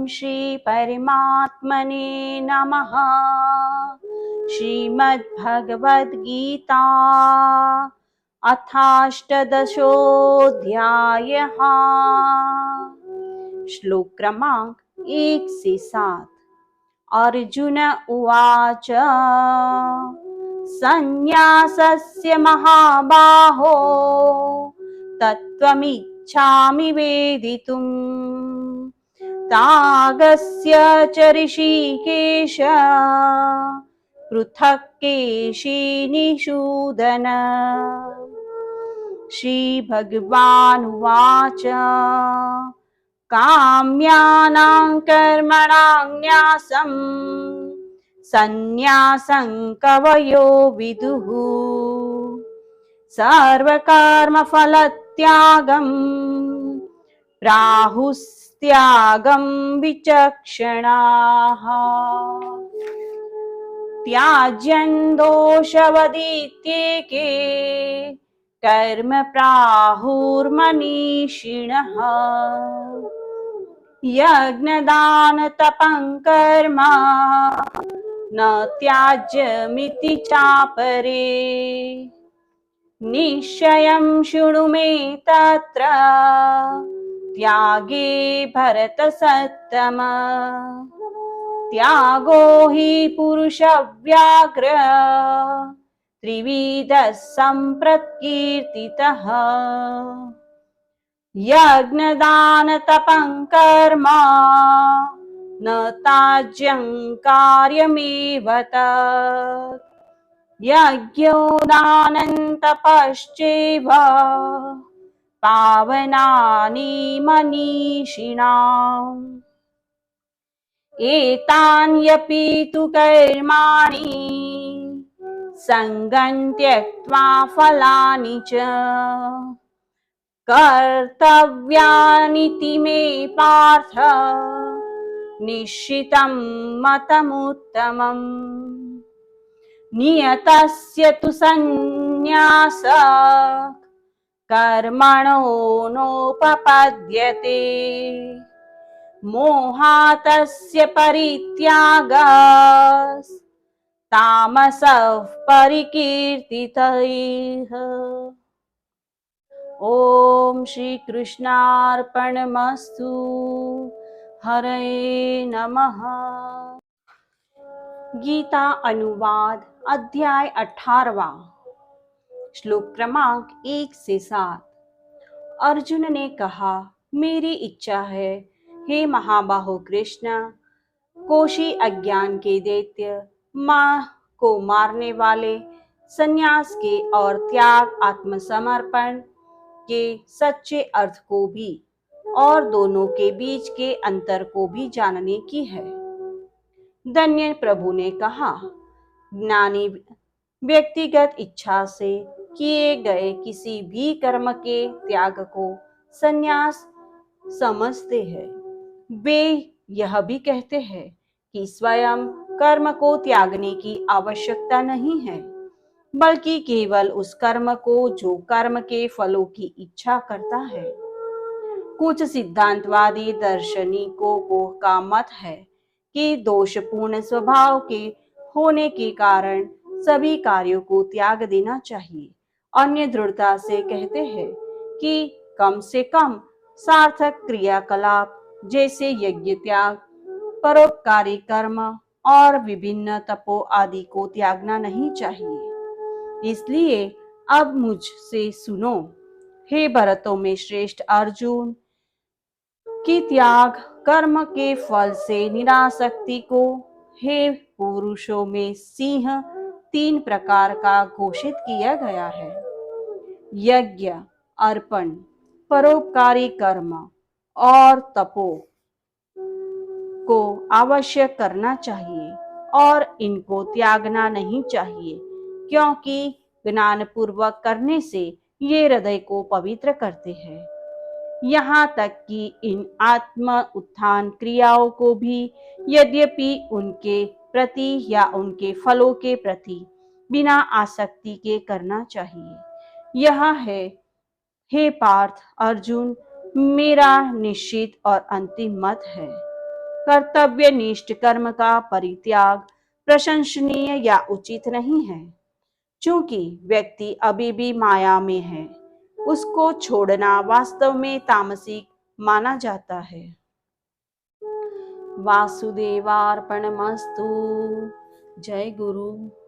श्री परमात्मने नमः। श्रीमद्भगवद्गीता अथाष्टदशोऽध्यायः। श्लोक क्रमांक 1 से 7। अर्जुन उवाच संन्यासस्य महाबाहो तत्त्वमिच्छामि वेदितुम् त्यागस्य च ऋषिकेश पृथक् केशिनिषूदन। श्रीभगवानुवाच काम्यानां कर्मणां न्यासं सन्न्यासं कवयो विदुः सर्वकर्मफलत्यागं प्राहुस्त्यागं विचक्षणाः। त्याज्यं दोषवदित्येके कर्म प्राहुर्मनीषिणः यज्ञदानतपं कर्म न त्याज्यमिति चापरे। निश्चयं शृणु मे तत्र त्यागे भरतसत्तम। त्यागो हि पुरुषव्याघ्र त्रिविधः सम्प्रकीर्तितः यज्ञदानतपं कर्म न त्याज्यं कार्यमेव तत्। यज्ञोदानं तपश्चैव पावनानि मनीषिणाम्। एतान्यपि तु कर्माणि सङ्गं त्यक्त्वा फलानि च कर्तव्यानीति मे पार्थ निश्चितं मतमुत्तमम्। नियतस्य तु सन्न्यासः कर्मणो नोपपद्यते मोहातस्य परित्यागः तामसः परिकीर्तितैः। ओम श्री कृष्णार्पणमस्तु। हरे नमः। गीता अनुवाद अध्याय 18। श्लोक क्रमांक 1 से 7। अर्जुन ने कहा, मेरी इच्छा है हे महाबाहो कृष्ण, कोशी अज्ञान के दैत्य माँ को मारने वाले, संन्यास के और त्याग आत्मसमर्पण के सच्चे अर्थ को भी और दोनों के बीच के अंतर को भी जानने की है। धन्य प्रभु ने कहा, ज्ञानी व्यक्तिगत इच्छा से किए गए किसी भी कर्म के त्याग को संन्यास समझते हैं। वे यह भी कहते हैं कि स्वयं कर्म को त्यागने की आवश्यकता नहीं है, बल्कि केवल उस कर्म को जो कर्म के फलों की इच्छा करता है। कुछ सिद्धांतवादी दार्शनिकों का मत है कि दोषपूर्ण स्वभाव के होने के कारण सभी कार्यों को त्याग देना चाहिए। अन्य दृढ़ता से कहते हैं कि कम से कम सार्थक क्रियाकलाप जैसे यज्ञ त्याग, परोपकारी कर्म और विभिन्न तपो आदि को त्यागना नहीं चाहिए। इसलिए अब मुझसे सुनो, हे भरतों में श्रेष्ठ अर्जुन, कि त्याग कर्म के फल से निरासक्ति को हे पुरुषों में सिंह 3 प्रकार का घोषित किया गया है। यज्ञ, अर्पण, परोपकारी कर्म और तपो को अवश्य करना चाहिए और इनको त्यागना नहीं चाहिए, क्योंकि ज्ञानपूर्वक करने से ये हृदय को पवित्र करते हैं। यहाँ तक कि इन आत्म उत्थान क्रियाओं को भी यद्यपि उनके प्रति या उनके फलों के प्रति बिना आसक्ति के करना चाहिए। यह है, हे पार्थ अर्जुन, मेरा निश्चित और अंतिम मत है। कर्तव्यनिष्ठ कर्म का परित्याग प्रशंसनीय या उचित नहीं है। चूंकि व्यक्ति अभी भी माया में है, उसको छोड़ना वास्तव में तामसिक माना जाता है। वासुदेवार्पणमस्तु। जय गुरु।